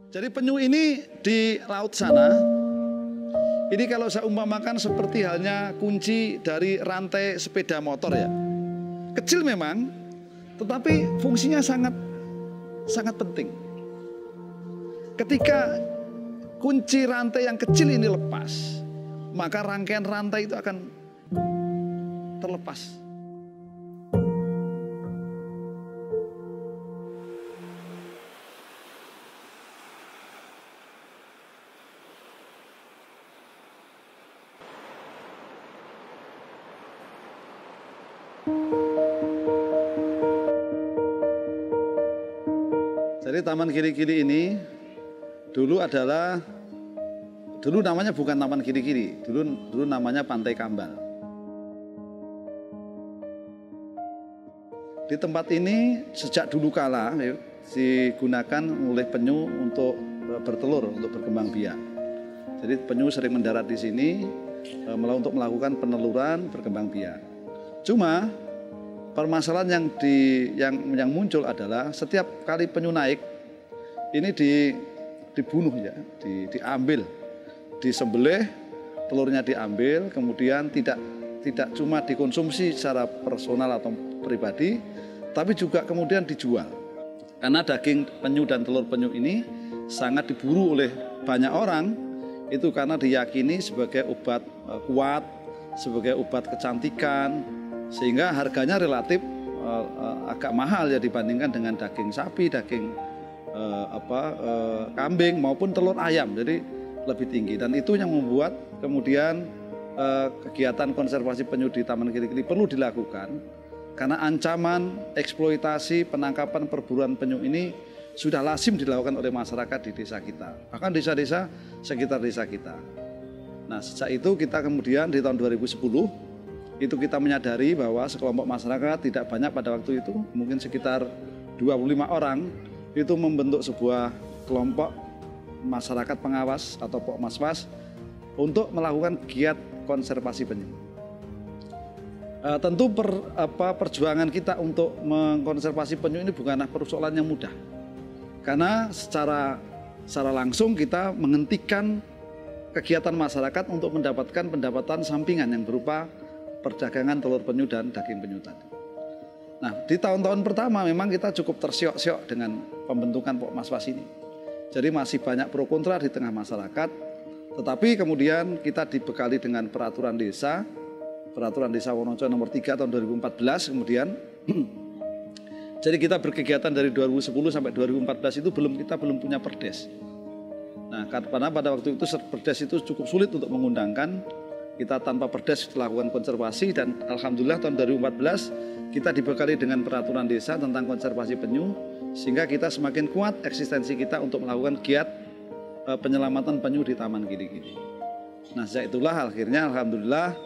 Jadi penyu ini di laut sana, ini kalau saya umpamakan seperti halnya kunci dari rantai sepeda motor ya. Kecil memang, tetapi fungsinya sangat penting. Ketika kunci rantai yang kecil ini lepas, maka rangkaian rantai itu akan terlepas. Jadi Taman Kiri-Kiri ini dulu namanya bukan Taman Kiri-Kiri, dulu namanya Pantai Kambal. Di tempat ini sejak dulu kala digunakan oleh penyu untuk bertelur, untuk berkembang biak. Jadi penyu sering mendarat di sini untuk melakukan peneluran, berkembang biak. Cuma permasalahan yang muncul adalah setiap kali penyu naik ini dibunuh ya, diambil, disembelih, telurnya diambil, kemudian tidak cuma dikonsumsi secara personal atau pribadi, tapi juga kemudian dijual. Karena daging penyu dan telur penyu ini sangat diburu oleh banyak orang, itu karena diyakini sebagai obat kuat, sebagai obat kecantikan, sehingga harganya relatif agak mahal ya dibandingkan dengan daging sapi, daging kambing maupun telur ayam, jadi lebih tinggi. Dan itu yang membuat kemudian kegiatan konservasi penyu di Taman Kiri-Kiri perlu dilakukan, karena ancaman eksploitasi, penangkapan, perburuan penyu ini sudah lazim dilakukan oleh masyarakat di desa kita, bahkan desa-desa sekitar desa kita. Nah, sejak itu kita kemudian di tahun 2010 itu kita menyadari bahwa sekelompok masyarakat tidak banyak pada waktu itu, mungkin sekitar 25 orang, itu membentuk sebuah kelompok masyarakat pengawas atau Pokmaswas untuk melakukan giat konservasi penyu. Tentu perjuangan kita untuk mengkonservasi penyu ini bukanlah persoalan yang mudah, karena secara langsung kita menghentikan kegiatan masyarakat untuk mendapatkan pendapatan sampingan yang berupa perdagangan telur penyu dan daging penyu tadi. Nah, di tahun-tahun pertama memang kita cukup tersiok-siok dengan pembentukan Pokmaswas ini. Jadi masih banyak pro kontra di tengah masyarakat, tetapi kemudian kita dibekali dengan peraturan desa Wonorejo nomor 3 tahun 2014 kemudian. Jadi kita berkegiatan dari 2010 sampai 2014 itu kita belum punya perdes. Nah, karena pada waktu itu perdes itu cukup sulit untuk mengundangkan. Kita tanpa perdes melakukan konservasi, dan alhamdulillah tahun 2014 kita dibekali dengan peraturan desa tentang konservasi penyu, sehingga kita semakin kuat eksistensi kita untuk melakukan giat penyelamatan penyu di Taman Kiri-Kiri. Nah, sejak itulah akhirnya alhamdulillah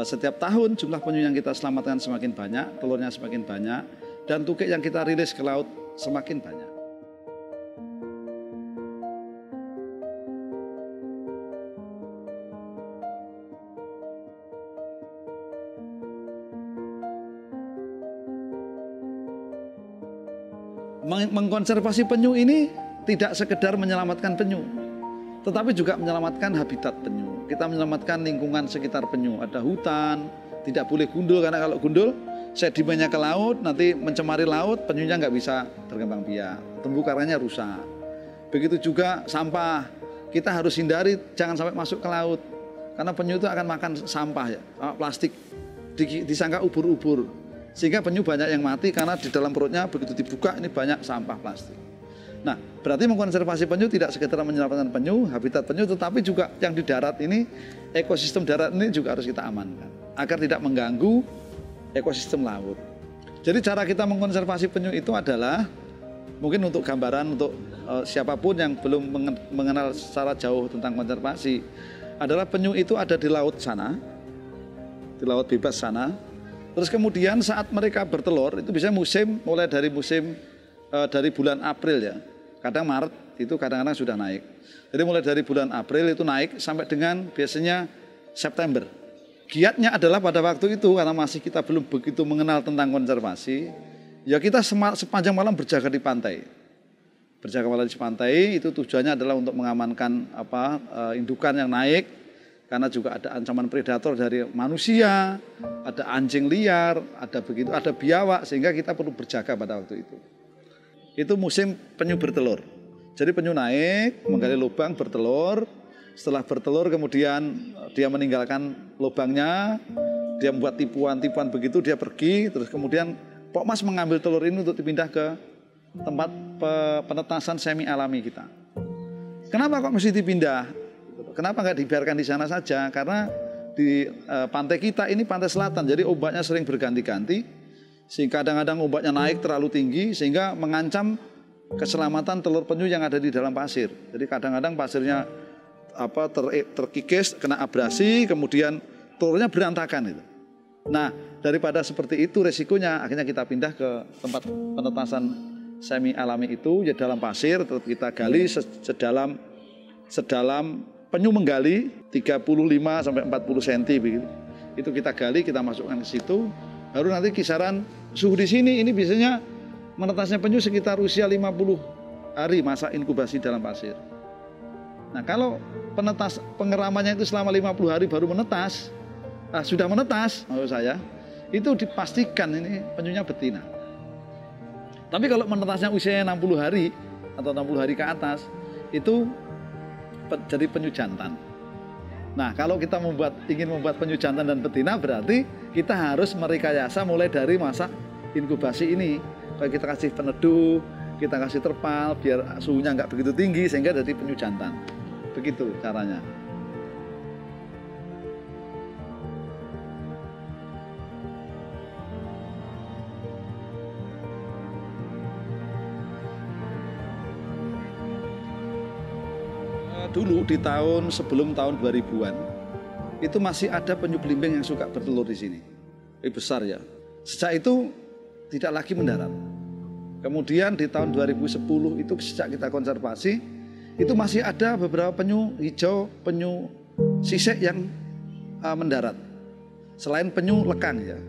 setiap tahun jumlah penyu yang kita selamatkan semakin banyak, telurnya semakin banyak, dan tukik yang kita rilis ke laut semakin banyak. Mengkonservasi penyu ini tidak sekedar menyelamatkan penyu, tetapi juga menyelamatkan habitat penyu. Kita menyelamatkan lingkungan sekitar penyu. Ada hutan, tidak boleh gundul, karena kalau gundul sedimennya ke laut, nanti mencemari laut, penyunya nggak bisa berkembang biak, terumbu karangnya rusak. Begitu juga sampah, kita harus hindari jangan sampai masuk ke laut, karena penyu itu akan makan sampah ya, plastik, disangka ubur-ubur. Sehingga penyu banyak yang mati karena di dalam perutnya begitu dibuka ini banyak sampah plastik. Nah, berarti mengkonservasi penyu tidak sekedar menyelamatkan penyu, habitat penyu, tetapi juga yang di darat ini, ekosistem darat ini juga harus kita amankan agar tidak mengganggu ekosistem laut. Jadi cara kita mengkonservasi penyu itu adalah, mungkin untuk gambaran untuk siapapun yang belum mengenal secara jauh tentang konservasi, adalah penyu itu ada di laut sana, di laut bebas sana. Terus kemudian saat mereka bertelur itu bisa mulai dari dari bulan April ya, kadang Maret itu kadang-kadang sudah naik. Jadi mulai dari bulan April itu naik sampai dengan biasanya September. Giatnya adalah pada waktu itu karena masih kita belum begitu mengenal tentang konservasi, ya kita sepanjang malam berjaga di pantai. Berjaga malam di pantai itu tujuannya adalah untuk mengamankan indukan yang naik, karena juga ada ancaman predator dari manusia, ada anjing liar, ada biawak, sehingga kita perlu berjaga pada waktu itu. Itu musim penyu bertelur. Jadi penyu naik, menggali lubang, bertelur. Setelah bertelur kemudian dia meninggalkan lubangnya, dia membuat tipuan-tipuan begitu, dia pergi, terus kemudian Pok Mas mengambil telur ini untuk dipindah ke tempat penetasan semi alami kita. Kenapa kok mesti dipindah? Kenapa nggak dibiarkan di sana saja? Karena di pantai kita ini pantai selatan, jadi ombaknya sering berganti-ganti, sehingga kadang-kadang ombaknya naik terlalu tinggi sehingga mengancam keselamatan telur penyu yang ada di dalam pasir. Jadi kadang-kadang pasirnya terkikis, kena abrasi, kemudian telurnya berantakan itu. Nah, daripada seperti itu resikonya, akhirnya kita pindah ke tempat penetasan semi alami itu, ya dalam pasir, tetap kita gali sedalam penyu menggali 35 sampai 40 cm begitu. Itu kita gali, kita masukkan ke situ. Baru nanti kisaran suhu di sini ini biasanya menetasnya penyu sekitar usia 50 hari masa inkubasi dalam pasir. Nah, kalau pengeramannya itu selama 50 hari baru menetas, sudah menetas maksud saya, itu dipastikan ini penyunya betina. Tapi kalau menetasnya usianya 60 hari atau 60 hari ke atas, itu jadi penyu jantan. Nah, kalau kita ingin membuat penyu jantan dan betina, berarti kita harus merekayasa mulai dari masa inkubasi ini. Kayak kita kasih peneduh, kita kasih terpal, biar suhunya nggak begitu tinggi, sehingga jadi penyu jantan. Begitu caranya. Dulu di sebelum tahun 2000-an, itu masih ada penyu belimbing yang suka bertelur di sini. Besar ya. Sejak itu tidak lagi mendarat. Kemudian di tahun 2010 itu sejak kita konservasi, itu masih ada beberapa penyu hijau, penyu sisek yang mendarat. Selain penyu lekang ya.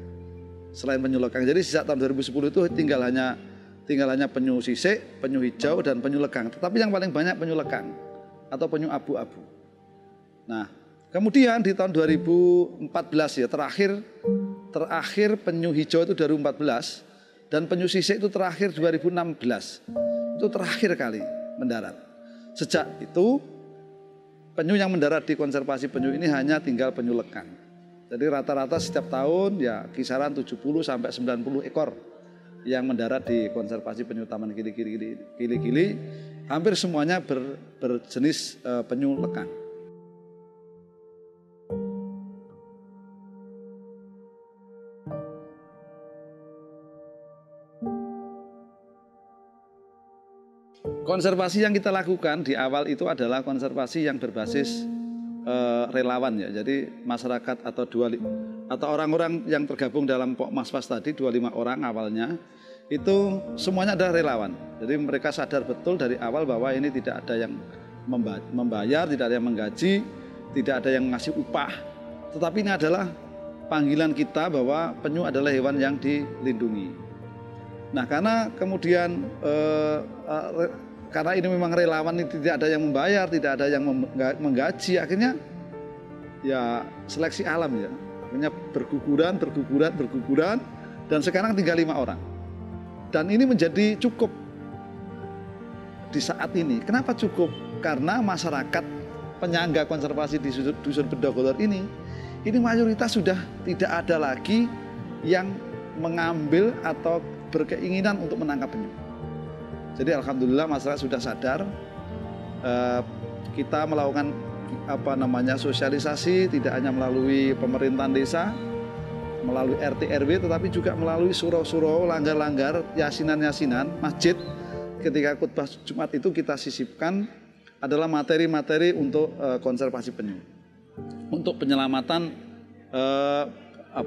Selain penyu lekang. Jadi sejak tahun 2010 itu tinggal hanya penyu sisek, penyu hijau dan penyu lekang. Tetapi yang paling banyak penyu lekang atau penyu abu-abu. Nah, kemudian di tahun 2014 ya terakhir penyu hijau itu 2014 dan penyu sisek itu terakhir 2016. Itu terakhir kali mendarat. Sejak itu penyu yang mendarat di konservasi penyu ini hanya tinggal penyu lekang. Jadi rata-rata setiap tahun ya kisaran 70 sampai 90 ekor yang mendarat di konservasi penyu Taman Gili-Gili. Hampir semuanya berjenis penyu lekang. Konservasi yang kita lakukan di awal itu adalah konservasi yang berbasis relawan ya. Jadi masyarakat atau orang-orang yang tergabung dalam Pok Maspas tadi 25 orang awalnya itu semuanya adalah relawan. Jadi mereka sadar betul dari awal bahwa ini tidak ada yang membayar, tidak ada yang menggaji, tidak ada yang ngasih upah. Tetapi ini adalah panggilan kita bahwa penyu adalah hewan yang dilindungi. Nah, karena kemudian karena ini memang relawan, ini tidak ada yang membayar, tidak ada yang menggaji, akhirnya ya seleksi alam ya. Akhirnya berguguran dan sekarang tinggal 5 orang. Dan ini menjadi cukup di saat ini. Kenapa cukup? Karena masyarakat penyangga konservasi di Dusun Bedogolor ini mayoritas sudah tidak ada lagi yang mengambil atau berkeinginan untuk menangkap penyu. Jadi alhamdulillah masyarakat sudah sadar. Kita melakukan sosialisasi tidak hanya melalui pemerintahan desa, melalui RT RW, tetapi juga melalui surau-surau, langgar-langgar, yasinan-yasinan, masjid. Ketika khutbah Jumat itu kita sisipkan adalah materi-materi untuk konservasi penyu, untuk penyelamatan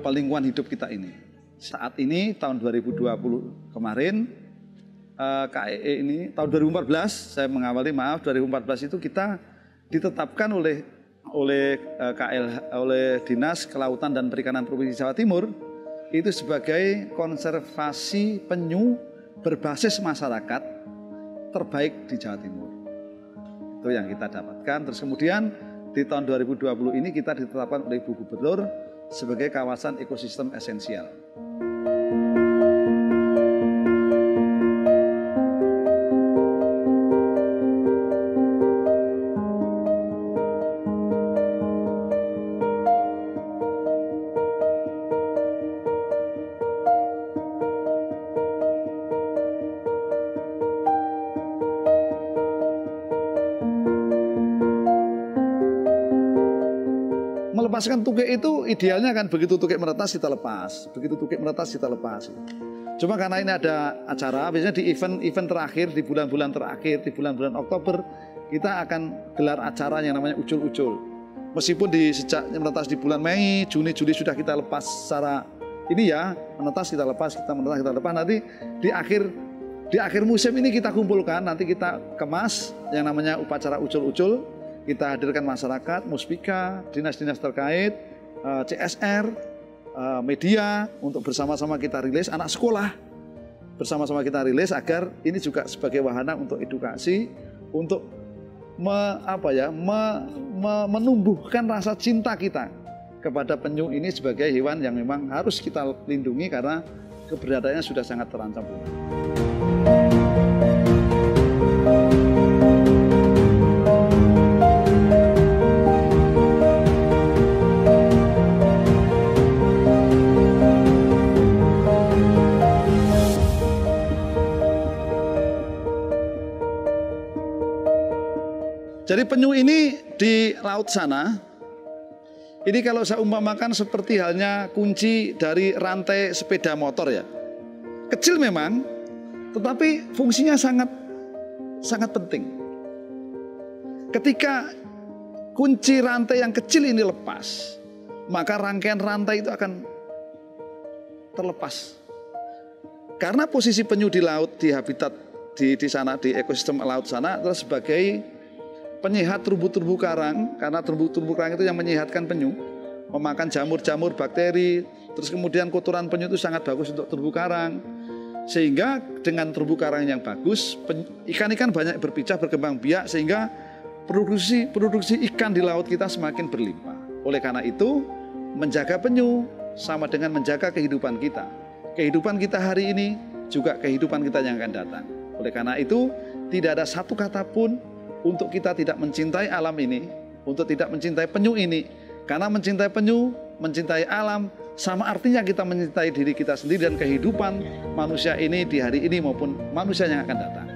lingkungan hidup kita ini. Saat ini tahun 2020 kemarin KEE ini tahun 2014 saya mengawali 2014 itu kita ditetapkan oleh Dinas Kelautan dan Perikanan Provinsi Jawa Timur itu sebagai konservasi penyu berbasis masyarakat terbaik di Jawa Timur. Itu yang kita dapatkan. Terus kemudian di tahun 2020 ini kita ditetapkan oleh Ibu Gubernur sebagai kawasan ekosistem esensial. Melepaskan tukik itu idealnya kan begitu tukik meretas kita lepas, begitu tukik meretas kita lepas. Cuma karena ini ada acara, biasanya di event terakhir, di bulan-bulan terakhir, di bulan-bulan Oktober, kita akan gelar acara yang namanya ucul-ucul. Meskipun sejak menetas di bulan Mei, Juni, Juli sudah kita lepas secara ini ya, menetas kita lepas, kita menetas kita lepas. Nanti di akhir musim ini kita kumpulkan, nanti kita kemas yang namanya upacara ucul-ucul. Kita hadirkan masyarakat, muspika, dinas-dinas terkait, CSR, media untuk bersama-sama kita rilis, anak sekolah bersama-sama kita rilis agar ini juga sebagai wahana untuk edukasi, untuk menumbuhkan rasa cinta kita kepada penyu ini sebagai hewan yang memang harus kita lindungi karena keberadaannya sudah sangat terancam punah. Jadi penyu ini di laut sana, ini kalau saya umpamakan seperti halnya kunci dari rantai sepeda motor ya. Kecil memang, tetapi fungsinya sangat penting. Ketika kunci rantai yang kecil ini lepas, maka rangkaian rantai itu akan terlepas. Karena posisi penyu di laut, di habitat di sana, di ekosistem laut sana adalah sebagai penyehat terumbu-terumbu karang, karena terumbu-terumbu karang itu yang menyehatkan penyu, memakan jamur-jamur bakteri, terus kemudian kotoran penyu itu sangat bagus untuk terumbu karang. Sehingga dengan terumbu karang yang bagus, ikan-ikan banyak berpijak, berkembang biak, sehingga produksi ikan di laut kita semakin berlimpah. Oleh karena itu, menjaga penyu sama dengan menjaga kehidupan kita. Kehidupan kita hari ini juga kehidupan kita yang akan datang. Oleh karena itu, tidak ada satu kata pun untuk kita tidak mencintai alam ini, untuk tidak mencintai penyu ini. Karena mencintai penyu, mencintai alam, sama artinya kita mencintai diri kita sendiri dan kehidupan manusia ini di hari ini maupun manusia yang akan datang.